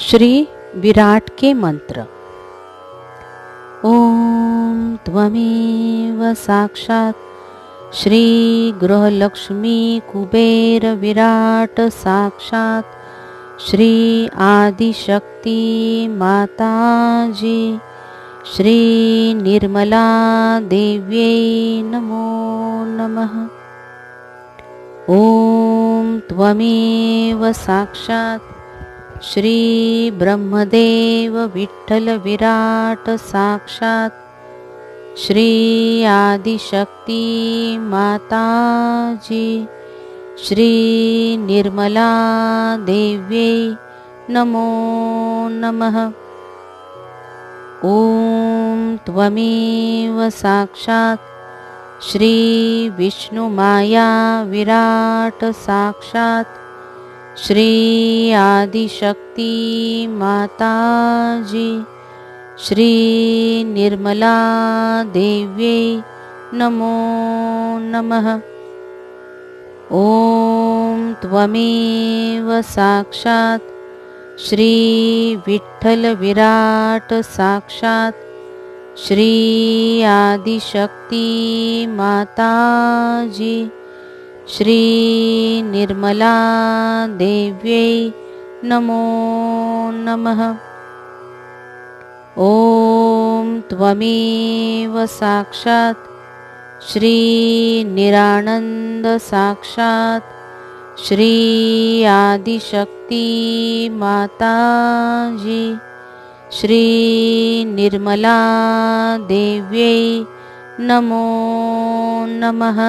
श्री विराट के मंत्र। ओम त्वमेव साक्षात् श्री गृहलक्ष्मी कुबेर विराट साक्षात् श्री आदिशक्ति माताजी श्री निर्मला देव्यै नमो नमः। ओम त्वमेव साक्षात् श्री ब्रह्मदेव विठ्ठल विराट साक्षात् श्री आदिशक्ति माताजी श्री निर्मला देव्यै नमो नमः। ओम त्वमेव साक्षात् श्री विष्णुमाया विराट साक्षात् श्री आदिशक्ति माताजी श्री निर्मला देव्यै नमो नमः। ओम त्वमेव साक्षात् श्री विठ्ठल विराट साक्षात् श्री आदिशक्ति माताजी श्री निर्मला देव्यै नमो नमः। ओम त्वमेव साक्षात् श्री निरानंद साक्षात् श्री आदिशक्ति माताजी श्री निर्मला देव्यै नमो नमः।